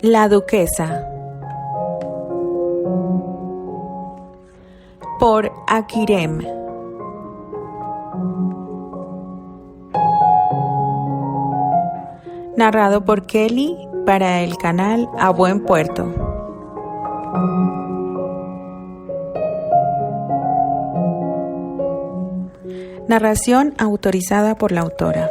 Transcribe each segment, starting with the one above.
La duquesa, por Akirem. Narrado por Kelly para el canal A Buen Puerto. Narración autorizada por la autora.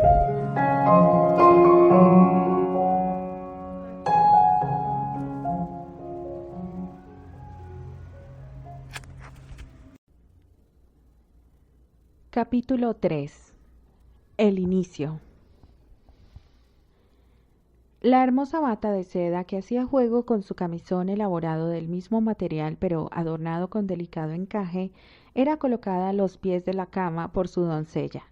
Capítulo 3. El inicio. La hermosa bata de seda que hacía juego con su camisón elaborado del mismo material pero adornado con delicado encaje era colocada a los pies de la cama por su doncella.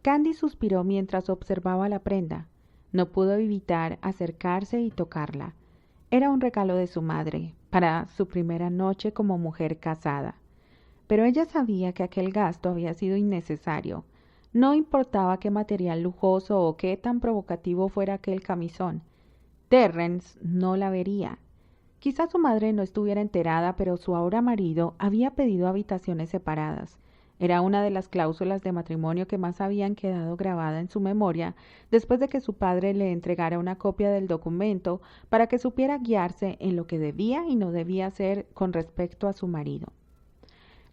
Candy suspiró mientras observaba la prenda. No pudo evitar acercarse y tocarla. Era un regalo de su madre para su primera noche como mujer casada. Pero ella sabía que aquel gasto había sido innecesario. No importaba qué material lujoso o qué tan provocativo fuera aquel camisón. Terrence no la vería. Quizás su madre no estuviera enterada, pero su ahora marido había pedido habitaciones separadas. Era una de las cláusulas de matrimonio que más habían quedado grabada en su memoria después de que su padre le entregara una copia del documento para que supiera guiarse en lo que debía y no debía hacer con respecto a su marido.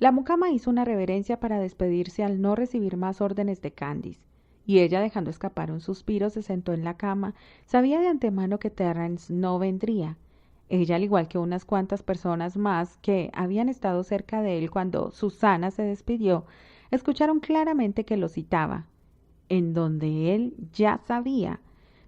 La mucama hizo una reverencia para despedirse al no recibir más órdenes de Candice, y ella, dejando escapar un suspiro, se sentó en la cama. Sabía de antemano que Terrence no vendría. Ella, al igual que unas cuantas personas más que habían estado cerca de él cuando Susana se despidió, escucharon claramente que lo citaba, en donde él ya sabía,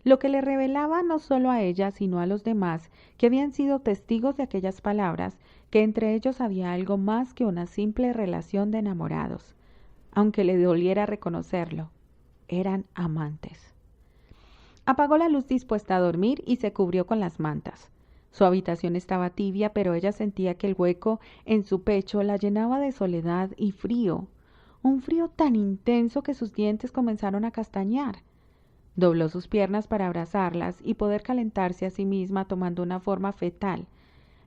lo que le revelaba no solo a ella sino a los demás que habían sido testigos de aquellas palabras, que entre ellos había algo más que una simple relación de enamorados. Aunque le doliera reconocerlo, eran amantes. Apagó la luz dispuesta a dormir y se cubrió con las mantas. Su habitación estaba tibia, pero ella sentía que el hueco en su pecho la llenaba de soledad y frío, un frío tan intenso que sus dientes comenzaron a castañar. Dobló sus piernas para abrazarlas y poder calentarse a sí misma tomando una forma fetal.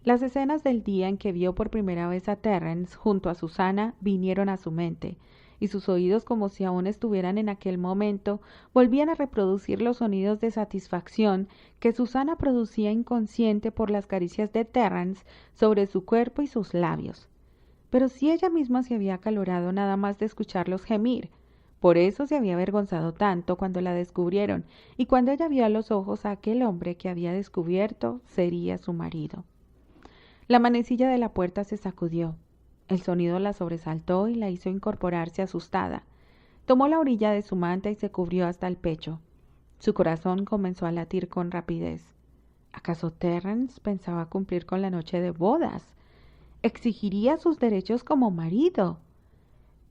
Las escenas del día en que vio por primera vez a Terrence junto a Susana vinieron a su mente, y sus oídos, como si aún estuvieran en aquel momento, volvían a reproducir los sonidos de satisfacción que Susana producía inconsciente por las caricias de Terrence sobre su cuerpo y sus labios. Pero si ella misma se había acalorado nada más de escucharlos gemir. Por eso se había avergonzado tanto cuando la descubrieron, y cuando ella vio a los ojos a aquel hombre que había descubierto sería su marido. La manecilla de la puerta se sacudió. El sonido la sobresaltó y la hizo incorporarse asustada. Tomó la orilla de su manta y se cubrió hasta el pecho. Su corazón comenzó a latir con rapidez. ¿Acaso Terrence pensaba cumplir con la noche de bodas? ¿Exigiría sus derechos como marido?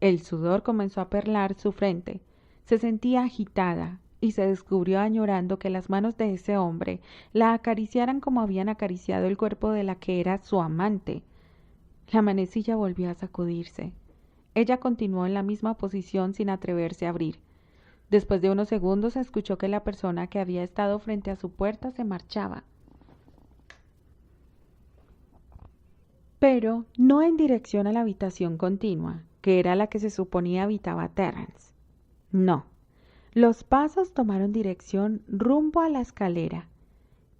El sudor comenzó a perlar su frente. Se sentía agitada y se descubrió añorando que las manos de ese hombre la acariciaran como habían acariciado el cuerpo de la que era su amante. La manecilla volvió a sacudirse. Ella continuó en la misma posición sin atreverse a abrir. Después de unos segundos escuchó que la persona que había estado frente a su puerta se marchaba. Pero no en dirección a la habitación continua, que era la que se suponía habitaba Terrence. No. Los pasos tomaron dirección rumbo a la escalera.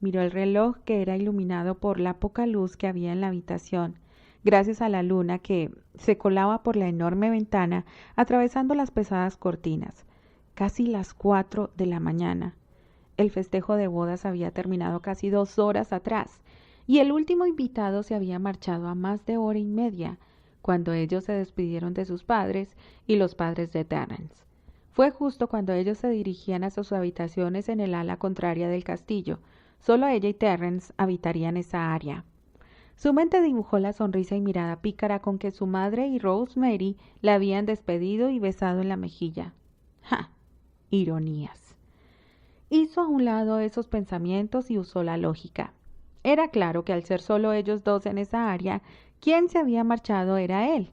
Miró el reloj, que era iluminado por la poca luz que había en la habitación, gracias a la luna que se colaba por la enorme ventana atravesando las pesadas cortinas. Casi las 4 de la mañana. El festejo de bodas había terminado casi 2 horas atrás, y el último invitado se había marchado a más de 1 hora y media, cuando ellos se despidieron de sus padres y los padres de Terrence. Fue justo cuando ellos se dirigían a sus habitaciones en el ala contraria del castillo. Solo ella y Terrence habitarían esa área. Su mente dibujó la sonrisa y mirada pícara con que su madre y Rosemary la habían despedido y besado en la mejilla. ¡Ja! Ironías. Hizo a un lado esos pensamientos y usó la lógica. Era claro que al ser solo ellos dos en esa área, quien se había marchado era él,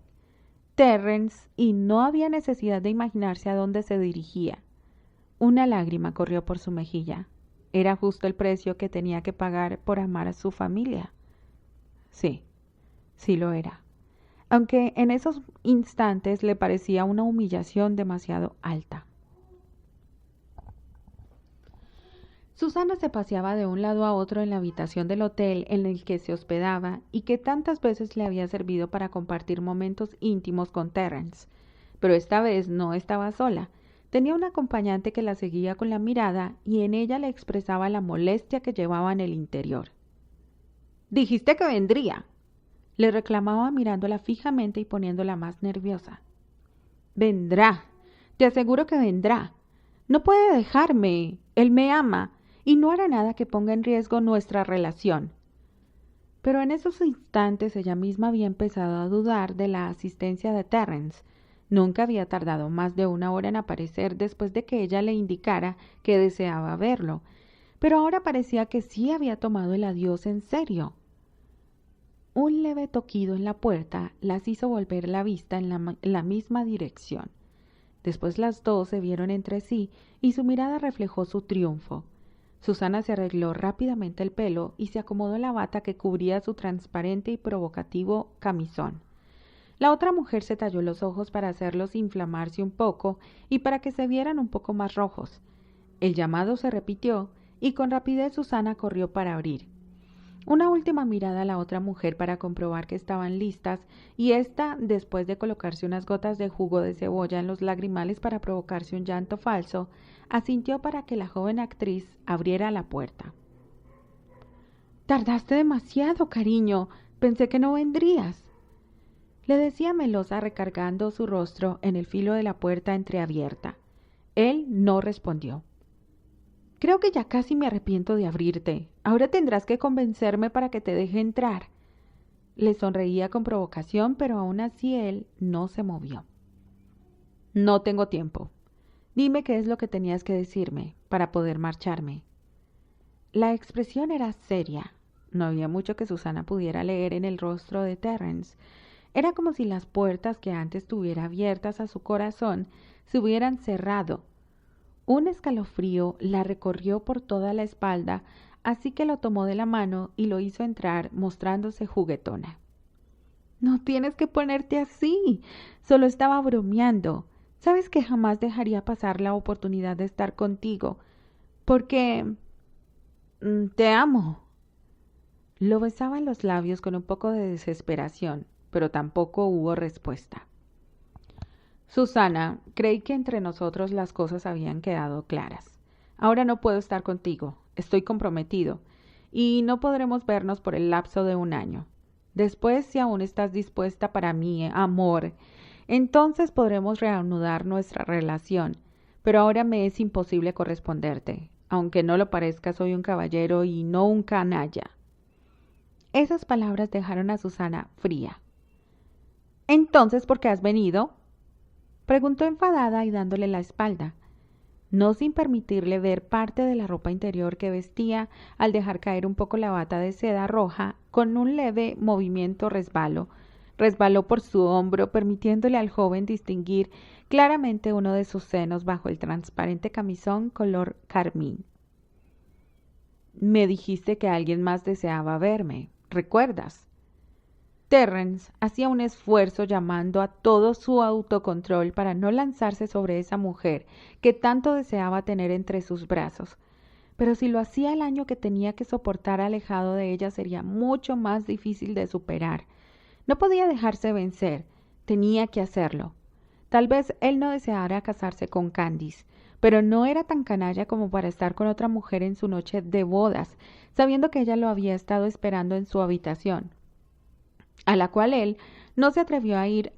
Terrence, y no había necesidad de imaginarse a dónde se dirigía. Una lágrima corrió por su mejilla. era justo el precio que tenía que pagar por amar a su familia. Sí, sí lo era, aunque en esos instantes le parecía una humillación demasiado alta. Susana se paseaba de un lado a otro en la habitación del hotel en el que se hospedaba y que tantas veces le había servido para compartir momentos íntimos con Terence. Pero esta vez no estaba sola. Tenía una acompañante que la seguía con la mirada y en ella le expresaba la molestia que llevaba en el interior. «Dijiste que vendría», le reclamaba mirándola fijamente y poniéndola más nerviosa. «Vendrá, te aseguro que vendrá. No puede dejarme. Él me ama y no hará nada que ponga en riesgo nuestra relación». Pero en esos instantes ella misma había empezado a dudar de la asistencia de Terence. Nunca había tardado más de 1 hora en aparecer después de que ella le indicara que deseaba verlo, pero ahora parecía que sí había tomado el adiós en serio. Un leve toquido en la puerta las hizo volver la vista en la misma dirección. Después las dos se vieron entre sí y su mirada reflejó su triunfo. Susana se arregló rápidamente el pelo y se acomodó la bata que cubría su transparente y provocativo camisón. La otra mujer se talló los ojos para hacerlos inflamarse un poco y para que se vieran un poco más rojos. El llamado se repitió y con rapidez Susana corrió para abrir. Una última mirada a la otra mujer para comprobar que estaban listas y ésta, después de colocarse unas gotas de jugo de cebolla en los lagrimales para provocarse un llanto falso, asintió para que la joven actriz abriera la puerta. «Tardaste demasiado, cariño. Pensé que no vendrías», le decía melosa recargando su rostro en el filo de la puerta entreabierta. Él no respondió. «Creo que ya casi me arrepiento de abrirte. Ahora tendrás que convencerme para que te deje entrar». Le sonreía con provocación, pero aún así él no se movió. «No tengo tiempo. Dime qué es lo que tenías que decirme para poder marcharme». La expresión era seria. No había mucho que Susana pudiera leer en el rostro de Terence. Era como si las puertas que antes tuviera abiertas a su corazón se hubieran cerrado. Un escalofrío la recorrió por toda la espalda, así que lo tomó de la mano y lo hizo entrar mostrándose juguetona. «No tienes que ponerte así. Solo estaba bromeando. Sabes que jamás dejaría pasar la oportunidad de estar contigo, porque te amo». Lo besaba en los labios con un poco de desesperación, pero tampoco hubo respuesta. «Susana, creí que entre nosotros las cosas habían quedado claras. Ahora no puedo estar contigo. Estoy comprometido y no podremos vernos por el lapso de 1 año. Después, si aún estás dispuesta para mí, amor, entonces podremos reanudar nuestra relación. Pero ahora me es imposible corresponderte. Aunque no lo parezca, soy un caballero y no un canalla». Esas palabras dejaron a Susana fría. «¿Entonces por qué has venido?», preguntó enfadada y dándole la espalda, no sin permitirle ver parte de la ropa interior que vestía al dejar caer un poco la bata de seda roja. Con un leve movimiento resbaló por su hombro, permitiéndole al joven distinguir claramente uno de sus senos bajo el transparente camisón color carmín. «Me dijiste que alguien más deseaba verme, ¿recuerdas?». Terence hacía un esfuerzo llamando a todo su autocontrol para no lanzarse sobre esa mujer que tanto deseaba tener entre sus brazos. Pero si lo hacía, el año que tenía que soportar alejado de ella sería mucho más difícil de superar. No podía dejarse vencer, tenía que hacerlo. Tal vez él no deseara casarse con Candice, pero no era tan canalla como para estar con otra mujer en su noche de bodas, sabiendo que ella lo había estado esperando en su habitación, a la cual él no se atrevió a ir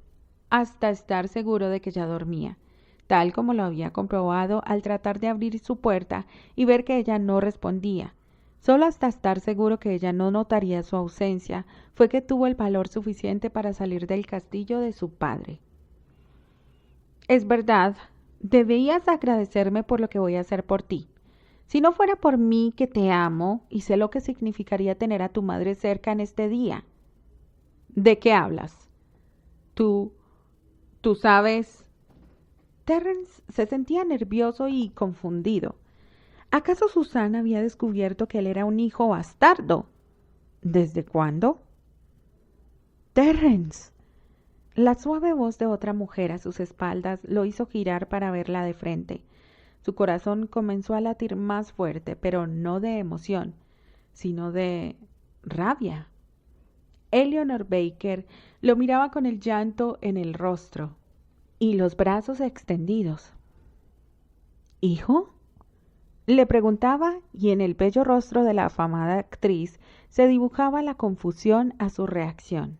hasta estar seguro de que ya dormía, tal como lo había comprobado al tratar de abrir su puerta y ver que ella no respondía. Solo hasta estar seguro que ella no notaría su ausencia fue que tuvo el valor suficiente para salir del castillo de su padre. «Es verdad, debías agradecerme por lo que voy a hacer por ti. Si no fuera por mí, que te amo y sé lo que significaría tener a tu madre cerca en este día». «¿De qué hablas? Tú sabes». Terence se sentía nervioso y confundido. ¿Acaso Susana había descubierto que él era un hijo bastardo? ¿Desde cuándo? Terrence. La suave voz de otra mujer a sus espaldas lo hizo girar para verla de frente. Su corazón comenzó a latir más fuerte, pero no de emoción, sino de rabia. Eleanor Baker lo miraba con el llanto en el rostro y los brazos extendidos. ¿Hijo? Le preguntaba, y en el bello rostro de la afamada actriz se dibujaba la confusión a su reacción.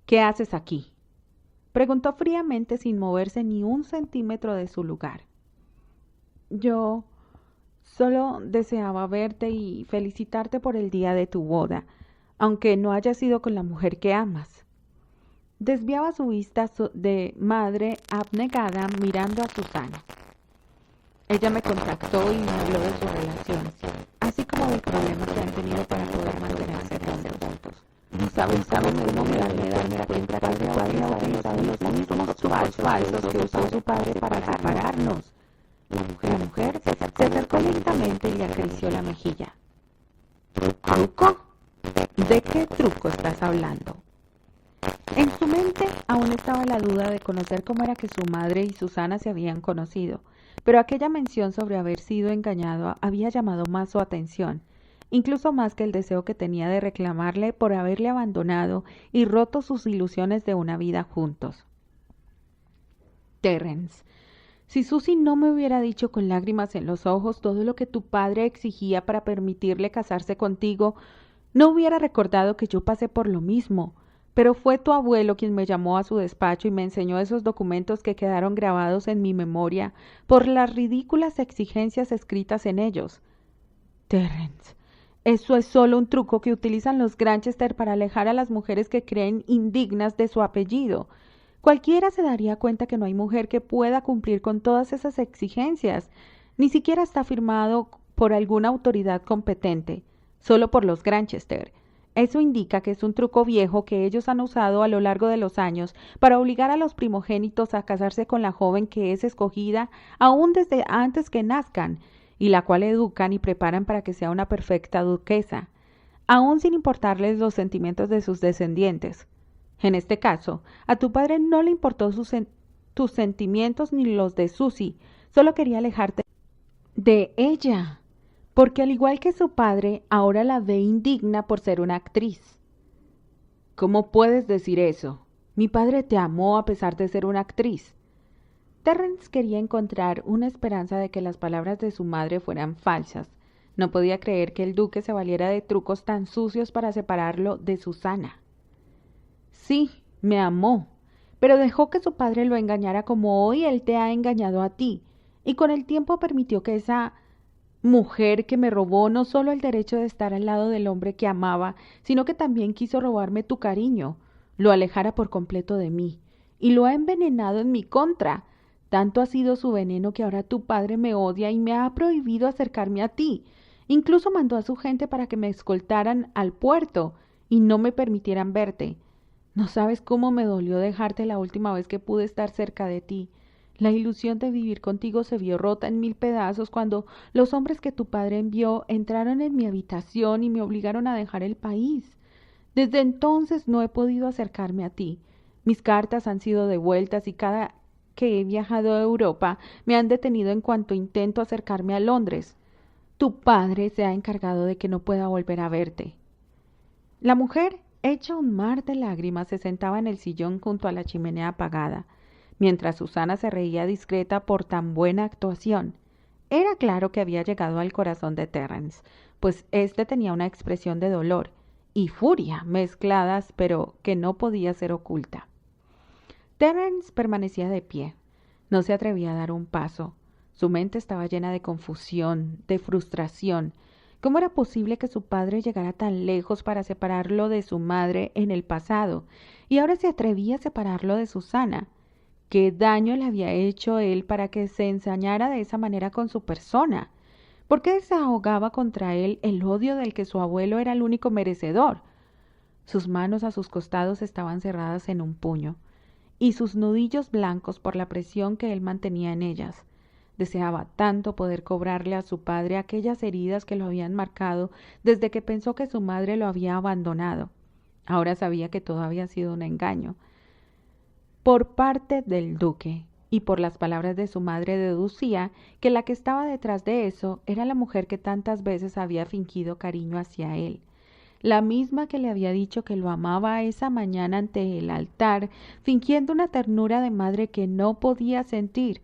¿Qué haces aquí? Preguntó fríamente sin moverse ni un centímetro de su lugar. Yo solo deseaba verte y felicitarte por el día de tu boda, aunque no haya sido con la mujer que amas. Desviaba su vista de madre abnegada mirando a Susana. Ella me contactó y me habló de su relación, así como del problema que han tenido para poder mantenerse juntos. Y sabes cómo darme cuenta que su padre ha utilizado los mismos falsos que usó su padre para separarnos. La mujer se acercó lentamente y le acarició la mejilla. ¿Truco? ¿De qué truco estás hablando? En su mente aún estaba la duda de conocer cómo era que su madre y Susana se habían conocido, pero aquella mención sobre haber sido engañado había llamado más su atención, incluso más que el deseo que tenía de reclamarle por haberle abandonado y roto sus ilusiones de una vida juntos. Terrence, si Susie no me hubiera dicho con lágrimas en los ojos todo lo que tu padre exigía para permitirle casarse contigo, no hubiera recordado que yo pasé por lo mismo. Pero fue tu abuelo quien me llamó a su despacho y me enseñó esos documentos que quedaron grabados en mi memoria por las ridículas exigencias escritas en ellos. Terrence, eso es solo un truco que utilizan los Granchester para alejar a las mujeres que creen indignas de su apellido. Cualquiera se daría cuenta que no hay mujer que pueda cumplir con todas esas exigencias. Ni siquiera está firmado por alguna autoridad competente, solo por los Granchester. Eso indica que es un truco viejo que ellos han usado a lo largo de los años para obligar a los primogénitos a casarse con la joven que es escogida aún desde antes que nazcan, y la cual educan y preparan para que sea una perfecta duquesa, aún sin importarles los sentimientos de sus descendientes. En este caso, a tu padre no le importó tus sentimientos ni los de Susie, solo quería alejarte de ella, porque al igual que su padre, ahora la ve indigna por ser una actriz. ¿Cómo puedes decir eso? Mi padre te amó a pesar de ser una actriz. Terrence quería encontrar una esperanza de que las palabras de su madre fueran falsas. No podía creer que el duque se valiera de trucos tan sucios para separarlo de Susana. Sí, me amó, pero dejó que su padre lo engañara como hoy él te ha engañado a ti, y con el tiempo permitió que esa mujer que me robó no solo el derecho de estar al lado del hombre que amaba, sino que también quiso robarme tu cariño, lo alejara por completo de mí, y lo ha envenenado en mi contra. Tanto ha sido su veneno que ahora tu padre me odia y me ha prohibido acercarme a ti. Incluso mandó a su gente para que me escoltaran al puerto y no me permitieran verte. No sabes cómo me dolió dejarte la última vez que pude estar cerca de ti. La ilusión de vivir contigo se vio rota en 1000 pedazos cuando los hombres que tu padre envió entraron en mi habitación y me obligaron a dejar el país. Desde entonces no he podido acercarme a ti. Mis cartas han sido devueltas y cada que he viajado a Europa me han detenido en cuanto intento acercarme a Londres. Tu padre se ha encargado de que no pueda volver a verte. La mujer, hecha un mar de lágrimas, se sentaba en el sillón junto a la chimenea apagada, mientras Susana se reía discreta por tan buena actuación. Era claro que había llegado al corazón de Terrence, pues éste tenía una expresión de dolor y furia mezcladas, pero que no podía ser oculta. Terrence permanecía de pie. No se atrevía a dar un paso. Su mente estaba llena de confusión, de frustración. ¿Cómo era posible que su padre llegara tan lejos para separarlo de su madre en el pasado, y ahora se atrevía a separarlo de Susana? ¿Qué daño le había hecho él para que se ensañara de esa manera con su persona? ¿Por qué desahogaba contra él el odio del que su abuelo era el único merecedor? Sus manos a sus costados estaban cerradas en un puño, y sus nudillos blancos por la presión que él mantenía en ellas. Deseaba tanto poder cobrarle a su padre aquellas heridas que lo habían marcado desde que pensó que su madre lo había abandonado. Ahora sabía que todo había sido un engaño por parte del duque, y por las palabras de su madre deducía que la que estaba detrás de eso era la mujer que tantas veces había fingido cariño hacia él, la misma que le había dicho que lo amaba esa mañana ante el altar, fingiendo una ternura de madre que no podía sentir.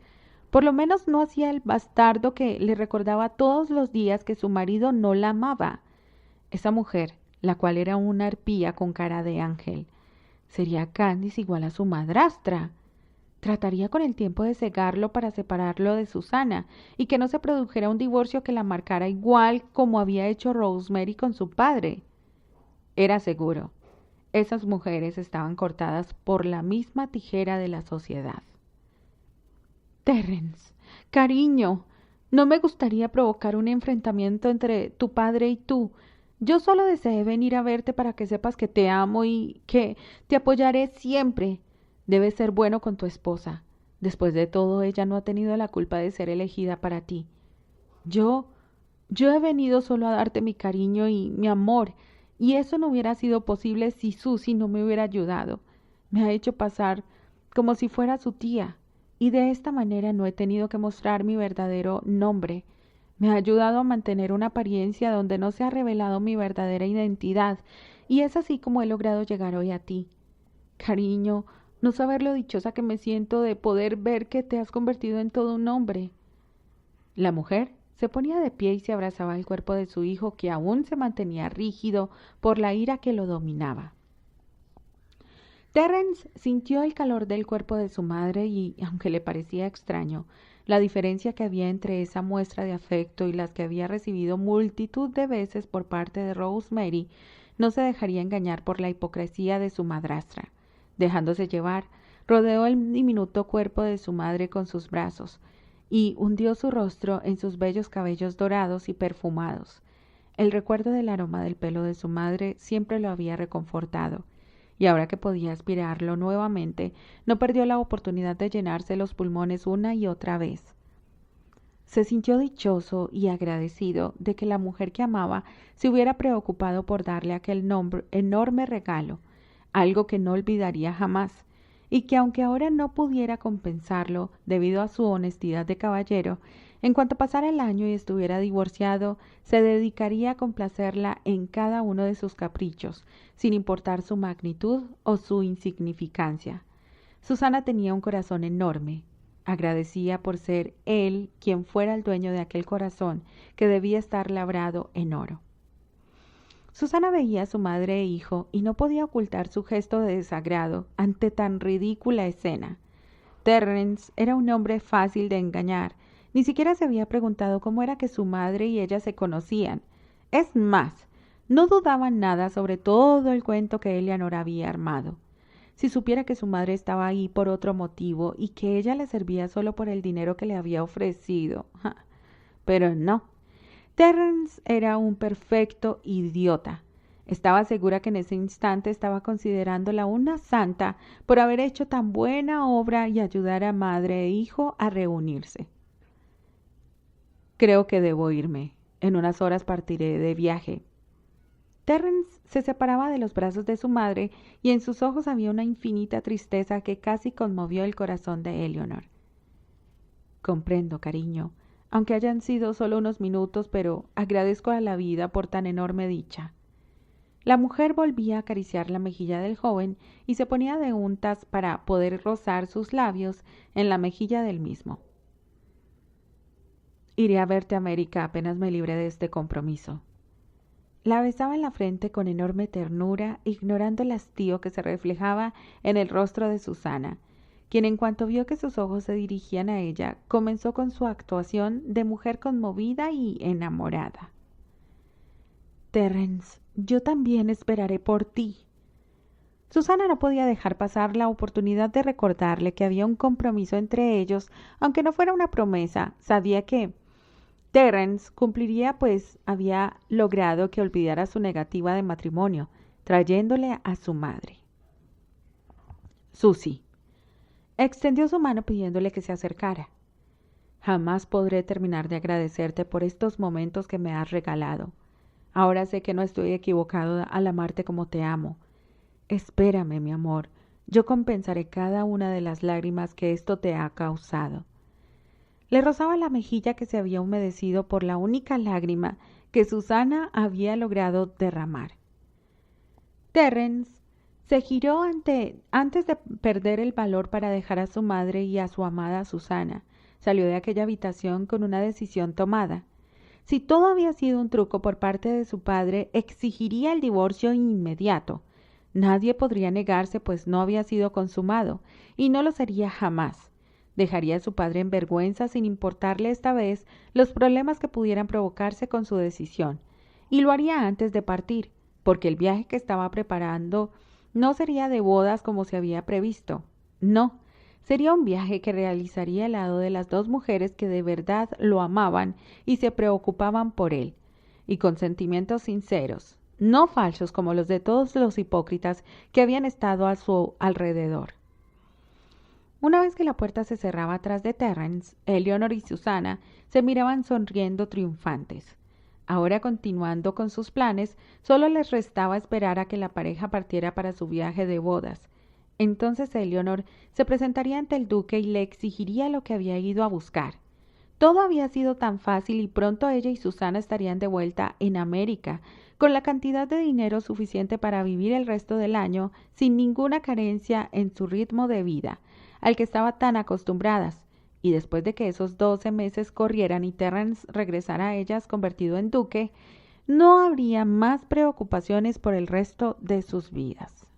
Por lo menos no hacía el bastardo que le recordaba todos los días que su marido no la amaba. Esa mujer, la cual era una arpía con cara de ángel, sería Candice igual a su madrastra. Trataría con el tiempo de cegarlo para separarlo de Susana y que no se produjera un divorcio que la marcara igual como había hecho Rosemary con su padre. Era seguro, esas mujeres estaban cortadas por la misma tijera de la sociedad. Terrence, cariño, no me gustaría provocar un enfrentamiento entre tu padre y tú. Yo solo deseé venir a verte para que sepas que te amo y que te apoyaré siempre. Debes ser bueno con tu esposa. Después de todo, ella no ha tenido la culpa de ser elegida para ti. Yo he venido solo a darte mi cariño y mi amor, y eso no hubiera sido posible si Susie no me hubiera ayudado. Me ha hecho pasar como si fuera su tía, y de esta manera no he tenido que mostrar mi verdadero nombre. Me ha ayudado a mantener una apariencia donde no se ha revelado mi verdadera identidad, y es así como he logrado llegar hoy a ti. Cariño, no saber lo dichosa que me siento de poder ver que te has convertido en todo un hombre. La mujer se ponía de pie y se abrazaba al cuerpo de su hijo, que aún se mantenía rígido por la ira que lo dominaba. Terrence sintió el calor del cuerpo de su madre y, aunque le parecía extraño, la diferencia que había entre esa muestra de afecto y las que había recibido multitud de veces por parte de Rosemary, no se dejaría engañar por la hipocresía de su madrastra. Dejándose llevar, rodeó el diminuto cuerpo de su madre con sus brazos y hundió su rostro en sus bellos cabellos dorados y perfumados. El recuerdo del aroma del pelo de su madre siempre lo había reconfortado, y ahora que podía aspirarlo nuevamente, no perdió la oportunidad de llenarse los pulmones una y otra vez. Se sintió dichoso y agradecido de que la mujer que amaba se hubiera preocupado por darle aquel enorme regalo, algo que no olvidaría jamás, y que aunque ahora no pudiera compensarlo debido a su honestidad de caballero, en cuanto pasara el año y estuviera divorciado, se dedicaría a complacerla en cada uno de sus caprichos, sin importar su magnitud o su insignificancia. Susana tenía un corazón enorme. Agradecía por ser él quien fuera el dueño de aquel corazón que debía estar labrado en oro. Susana veía a su madre e hijo y no podía ocultar su gesto de desagrado ante tan ridícula escena. Terrence era un hombre fácil de engañar. Ni siquiera se había preguntado cómo era que su madre y ella se conocían. Es más, no dudaba nada sobre todo el cuento que Eleanor había armado. Si supiera que su madre estaba ahí por otro motivo y que ella le servía solo por el dinero que le había ofrecido. Pero no. Terrence era un perfecto idiota. Estaba segura que en ese instante estaba considerándola una santa por haber hecho tan buena obra y ayudar a madre e hijo a reunirse. Creo que debo irme. En unas horas partiré de viaje. Terrence se separaba de los brazos de su madre y en sus ojos había una infinita tristeza que casi conmovió el corazón de Eleanor. Comprendo, cariño, aunque hayan sido solo unos minutos, pero agradezco a la vida por tan enorme dicha. La mujer volvía a acariciar la mejilla del joven y se ponía de untas para poder rozar sus labios en la mejilla del mismo. Iré a verte, América, apenas me libre de este compromiso. La besaba en la frente con enorme ternura, ignorando el hastío que se reflejaba en el rostro de Susana, quien en cuanto vio que sus ojos se dirigían a ella, comenzó con su actuación de mujer conmovida y enamorada. Terrence, yo también esperaré por ti. Susana no podía dejar pasar la oportunidad de recordarle que había un compromiso entre ellos, aunque no fuera una promesa. Sabía que Terrence cumpliría, pues había logrado que olvidara su negativa de matrimonio, trayéndole a su madre. Susie extendió su mano pidiéndole que se acercara. Jamás podré terminar de agradecerte por estos momentos que me has regalado. Ahora sé que no estoy equivocado al amarte como te amo. Espérame, mi amor, yo compensaré cada una de las lágrimas que esto te ha causado. Le rozaba la mejilla que se había humedecido por la única lágrima que Susana había logrado derramar. Terence se giró antes de perder el valor para dejar a su madre y a su amada Susana. Salió de aquella habitación con una decisión tomada. Si todo había sido un truco por parte de su padre, exigiría el divorcio inmediato. Nadie podría negarse, pues no había sido consumado, y no lo sería jamás. Dejaría a su padre en vergüenza sin importarle esta vez los problemas que pudieran provocarse con su decisión, y lo haría antes de partir, porque el viaje que estaba preparando no sería de bodas como se había previsto. No, sería un viaje que realizaría al lado de las dos mujeres que de verdad lo amaban y se preocupaban por él, y con sentimientos sinceros, no falsos como los de todos los hipócritas que habían estado a su alrededor. Una vez que la puerta se cerraba tras de Terence, Eleanor y Susana se miraban sonriendo triunfantes. Ahora, continuando con sus planes, solo les restaba esperar a que la pareja partiera para su viaje de bodas. Entonces Eleanor se presentaría ante el duque y le exigiría lo que había ido a buscar. Todo había sido tan fácil y pronto ella y Susana estarían de vuelta en América, con la cantidad de dinero suficiente para vivir el resto del año sin ninguna carencia en su ritmo de vida, al que estaban tan acostumbradas. Y después de que esos 12 meses corrieran y Terence regresara a ellas convertido en duque, no habría más preocupaciones por el resto de sus vidas.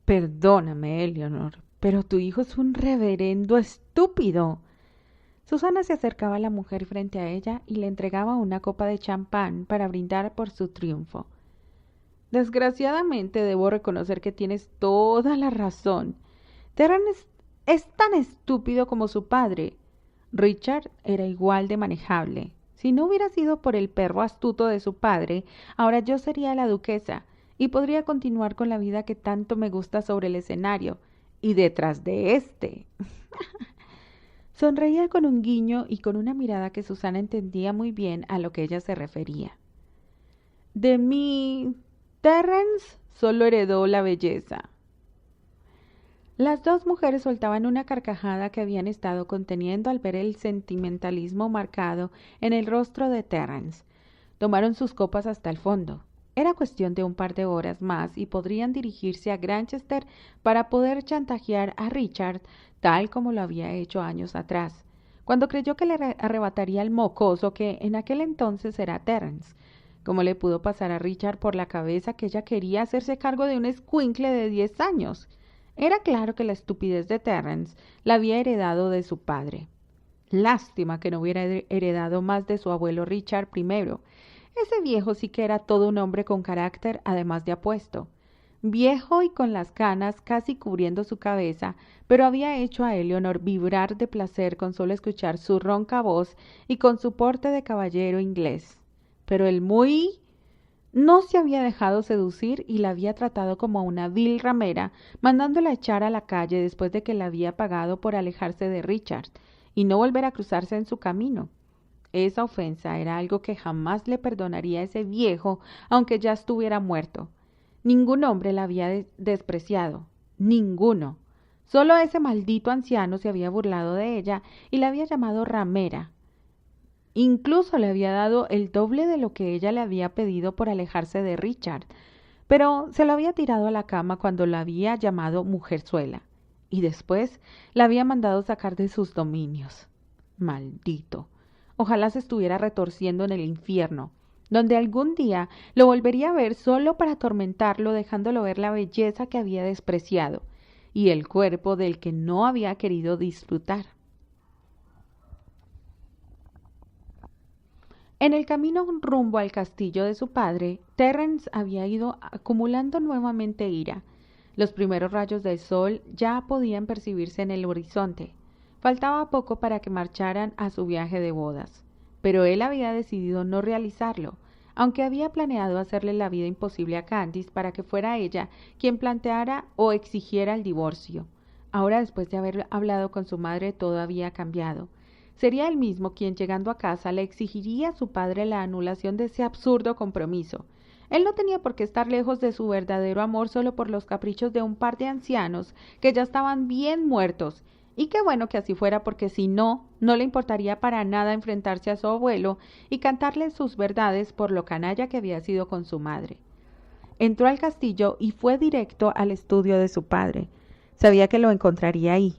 Perdóname, Eleanor, pero tu hijo es un reverendo estúpido. Susana se acercaba a la mujer frente a ella y le entregaba una copa de champán para brindar por su triunfo. Desgraciadamente debo reconocer que tienes toda la razón. Terence es tan estúpido como su padre. Richard era igual de manejable. Si no hubiera sido por el perro astuto de su padre, ahora yo sería la duquesa y podría continuar con la vida que tanto me gusta sobre el escenario y detrás de éste. Sonreía con un guiño y con una mirada que Susana entendía muy bien a lo que ella se refería. De mí, Terence solo heredó la belleza. Las dos mujeres soltaban una carcajada que habían estado conteniendo al ver el sentimentalismo marcado en el rostro de Terence. Tomaron sus copas hasta el fondo. Era cuestión de un par de horas más y podrían dirigirse a Granchester para poder chantajear a Richard tal como lo había hecho años atrás, cuando creyó que le arrebataría el mocoso que en aquel entonces era Terence. ¿Cómo le pudo pasar a Richard por la cabeza que ella quería hacerse cargo de un escuincle de 10 años? Era claro que la estupidez de Terence la había heredado de su padre. Lástima que no hubiera heredado más de su abuelo Richard I. Ese viejo sí que era todo un hombre con carácter, además de apuesto. Viejo y con las canas casi cubriendo su cabeza, pero había hecho a Eleanor vibrar de placer con solo escuchar su ronca voz y con su porte de caballero inglés. Pero el muy no se había dejado seducir y la había tratado como a una vil ramera, mandándola echar a la calle después de que la había pagado por alejarse de Richard y no volver a cruzarse en su camino. Esa ofensa era algo que jamás le perdonaría a ese viejo, aunque ya estuviera muerto. Ningún hombre la había despreciado, ninguno. Solo ese maldito anciano se había burlado de ella y la había llamado ramera. Incluso le había dado el doble de lo que ella le había pedido por alejarse de Richard, pero se lo había tirado a la cama cuando la había llamado mujerzuela, y después la había mandado sacar de sus dominios. Maldito. Ojalá se estuviera retorciendo en el infierno, donde algún día lo volvería a ver solo para atormentarlo, dejándolo ver la belleza que había despreciado y el cuerpo del que no había querido disfrutar. En el camino rumbo al castillo de su padre, Terence había ido acumulando nuevamente ira. Los primeros rayos del sol ya podían percibirse en el horizonte. Faltaba poco para que marcharan a su viaje de bodas, pero él había decidido no realizarlo, aunque había planeado hacerle la vida imposible a Candice para que fuera ella quien planteara o exigiera el divorcio. Ahora, después de haber hablado con su madre, todo había cambiado. Sería él mismo quien, llegando a casa, le exigiría a su padre la anulación de ese absurdo compromiso. Él no tenía por qué estar lejos de su verdadero amor solo por los caprichos de un par de ancianos que ya estaban bien muertos. Y qué bueno que así fuera, porque si no, no le importaría para nada enfrentarse a su abuelo y cantarle sus verdades por lo canalla que había sido con su madre. Entró al castillo y fue directo al estudio de su padre. Sabía que lo encontraría ahí.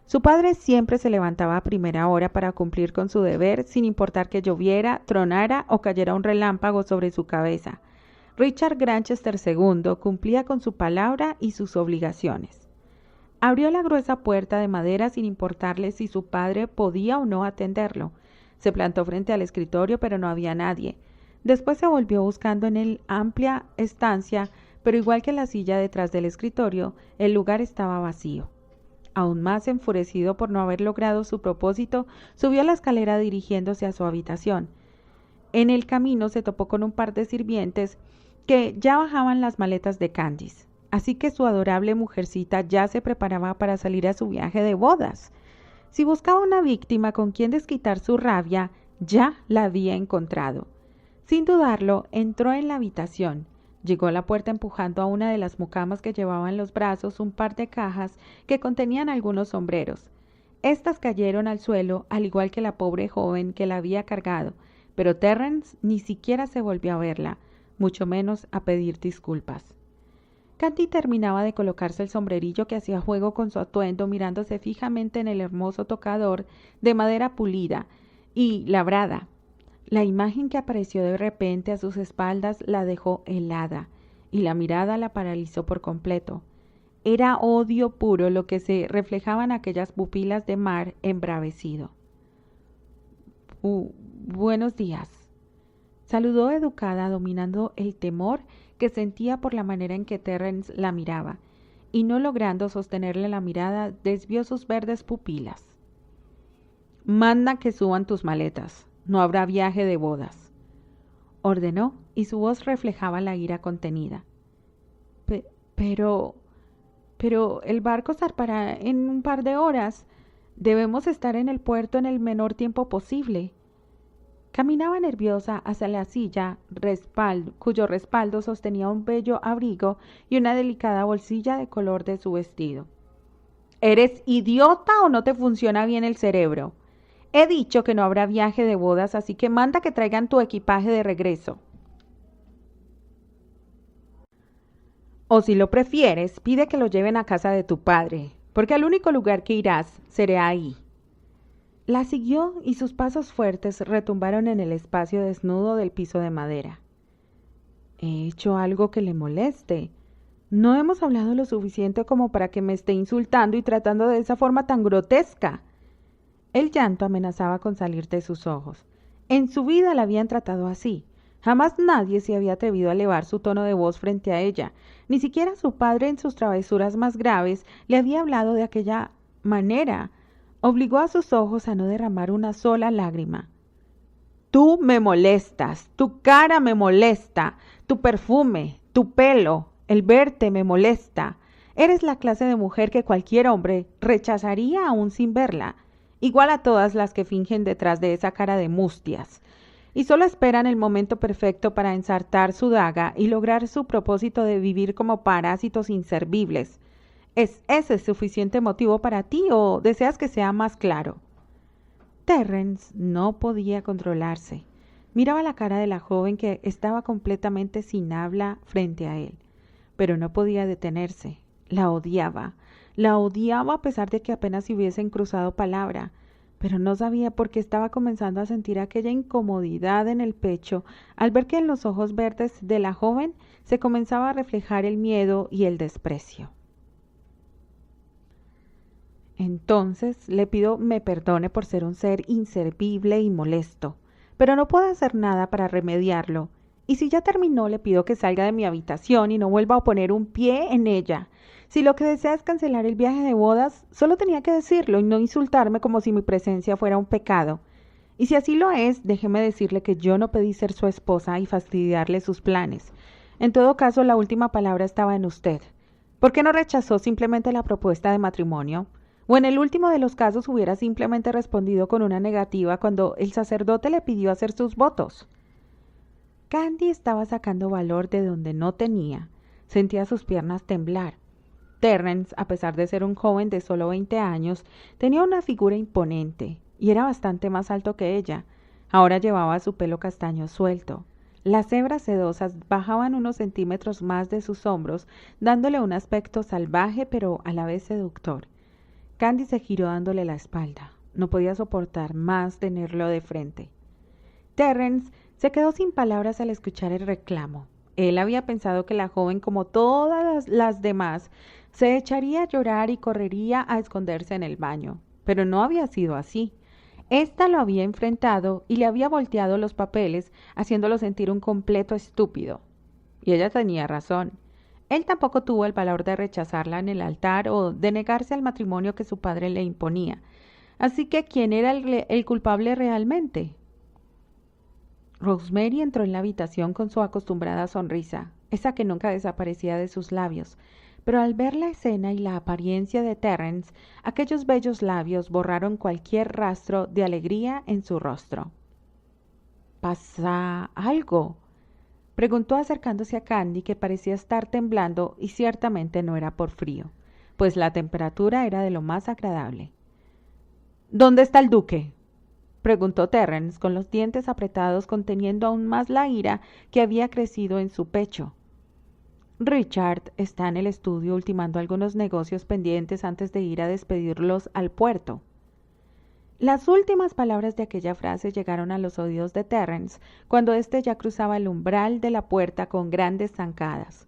Su padre siempre se levantaba a primera hora para cumplir con su deber, sin importar que lloviera, tronara o cayera un relámpago sobre su cabeza. Richard Granchester II cumplía con su palabra y sus obligaciones. Abrió la gruesa puerta de madera sin importarle si su padre podía o no atenderlo. Se plantó frente al escritorio, pero no había nadie. Después se volvió buscando en el amplia estancia, pero igual que la silla detrás del escritorio, el lugar estaba vacío. Aún más enfurecido por no haber logrado su propósito, subió la escalera dirigiéndose a su habitación. En el camino se topó con un par de sirvientes que ya bajaban las maletas de Candice, así que su adorable mujercita ya se preparaba para salir a su viaje de bodas. Si buscaba una víctima con quien desquitar su rabia, ya la había encontrado. Sin dudarlo, entró en la habitación. Llegó a la puerta empujando a una de las mucamas que llevaba en los brazos un par de cajas que contenían algunos sombreros. Estas cayeron al suelo, al igual que la pobre joven que la había cargado, pero Terrence ni siquiera se volvió a verla, mucho menos a pedir disculpas. Candy terminaba de colocarse el sombrerillo que hacía juego con su atuendo, mirándose fijamente en el hermoso tocador de madera pulida y labrada. La imagen que apareció de repente a sus espaldas la dejó helada, y la mirada la paralizó por completo. Era odio puro lo que se reflejaba en aquellas pupilas de mar embravecido. Buenos días. Saludó educada, dominando el temor que sentía por la manera en que Terrence la miraba, y no logrando sostenerle la mirada, desvió sus verdes pupilas. Manda que suban tus maletas. No habrá viaje de bodas, ordenó, y su voz reflejaba la ira contenida. Pero el barco zarpará en un par de horas. Debemos estar en el puerto en el menor tiempo posible. Caminaba nerviosa hacia la silla, cuyo respaldo sostenía un bello abrigo y una delicada bolsilla de color de su vestido. ¿Eres idiota o no te funciona bien el cerebro? He dicho que no habrá viaje de bodas, así que manda que traigan tu equipaje de regreso. O si lo prefieres, pide que lo lleven a casa de tu padre, porque al único lugar que irás será ahí. La siguió y sus pasos fuertes retumbaron en el espacio desnudo del piso de madera. ¿He hecho algo que le moleste? No hemos hablado lo suficiente como para que me esté insultando y tratando de esa forma tan grotesca. El llanto amenazaba con salir de sus ojos. En su vida la habían tratado así. Jamás nadie se había atrevido a elevar su tono de voz frente a ella. Ni siquiera su padre en sus travesuras más graves le había hablado de aquella manera. Obligó a sus ojos a no derramar una sola lágrima. Tú me molestas, tu cara me molesta, tu perfume, tu pelo, el verte me molesta. Eres la clase de mujer que cualquier hombre rechazaría aún sin verla. Igual a todas las que fingen detrás de esa cara de mustias, y solo esperan el momento perfecto para ensartar su daga y lograr su propósito de vivir como parásitos inservibles. ¿Es ese suficiente motivo para ti o deseas que sea más claro? Terrence no podía controlarse. Miraba la cara de la joven que estaba completamente sin habla frente a él, pero no podía detenerse. La odiaba a pesar de que apenas se hubiesen cruzado palabra, pero no sabía por qué estaba comenzando a sentir aquella incomodidad en el pecho al ver que en los ojos verdes de la joven se comenzaba a reflejar el miedo y el desprecio. Entonces le pido me perdone por ser un ser inservible y molesto, pero no puedo hacer nada para remediarlo. Y si ya terminó, le pido que salga de mi habitación y no vuelva a poner un pie en ella. Si lo que desea es cancelar el viaje de bodas, solo tenía que decirlo y no insultarme como si mi presencia fuera un pecado. Y si así lo es, déjeme decirle que yo no pedí ser su esposa y fastidiarle sus planes. En todo caso, la última palabra estaba en usted. ¿Por qué no rechazó simplemente la propuesta de matrimonio? O en el último de los casos hubiera simplemente respondido con una negativa cuando el sacerdote le pidió hacer sus votos. Candy estaba sacando valor de donde no tenía. Sentía sus piernas temblar. Terrence, a pesar de ser un joven de solo 20 años, tenía una figura imponente y era bastante más alto que ella. Ahora llevaba su pelo castaño suelto. Las hebras sedosas bajaban unos centímetros más de sus hombros, dándole un aspecto salvaje pero a la vez seductor. Candy se giró dándole la espalda. No podía soportar más tenerlo de frente. Terrence se quedó sin palabras al escuchar el reclamo. Él había pensado que la joven, como todas las demás, se echaría a llorar y correría a esconderse en el baño. Pero no había sido así. Ésta lo había enfrentado y le había volteado los papeles, haciéndolo sentir un completo estúpido. Y ella tenía razón. Él tampoco tuvo el valor de rechazarla en el altar o de negarse al matrimonio que su padre le imponía. Así que, ¿quién era el culpable realmente? Rosemary entró en la habitación con su acostumbrada sonrisa, esa que nunca desaparecía de sus labios, pero al ver la escena y la apariencia de Terrence, aquellos bellos labios borraron cualquier rastro de alegría en su rostro. ¿Pasa algo?, preguntó acercándose a Candy, que parecía estar temblando y ciertamente no era por frío, pues la temperatura era de lo más agradable. ¿Dónde está el duque?, preguntó Terrence, con los dientes apretados, conteniendo aún más la ira que había crecido en su pecho. Richard está en el estudio ultimando algunos negocios pendientes antes de ir a despedirlos al puerto. Las últimas palabras de aquella frase llegaron a los oídos de Terrence cuando éste ya cruzaba el umbral de la puerta con grandes zancadas.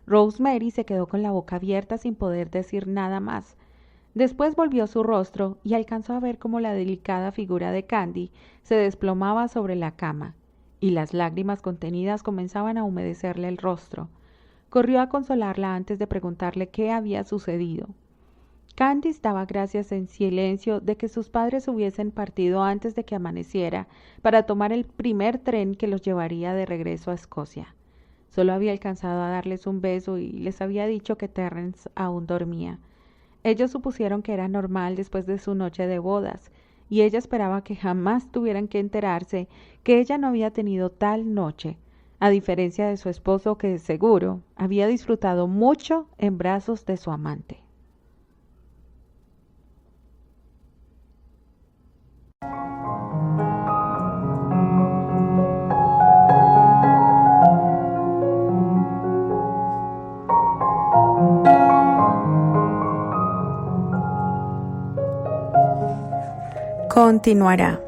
Rosemary se quedó con la boca abierta sin poder decir nada más. Después volvió su rostro y alcanzó a ver cómo la delicada figura de Candy se desplomaba sobre la cama, y las lágrimas contenidas comenzaban a humedecerle el rostro. Corrió a consolarla antes de preguntarle qué había sucedido. Candy daba gracias en silencio de que sus padres hubiesen partido antes de que amaneciera para tomar el primer tren que los llevaría de regreso a Escocia. Solo había alcanzado a darles un beso y les había dicho que Terrence aún dormía. Ellos supusieron que era normal después de su noche de bodas, y ella esperaba que jamás tuvieran que enterarse que ella no había tenido tal noche, a diferencia de su esposo, que seguro había disfrutado mucho en brazos de su amante. Continuará.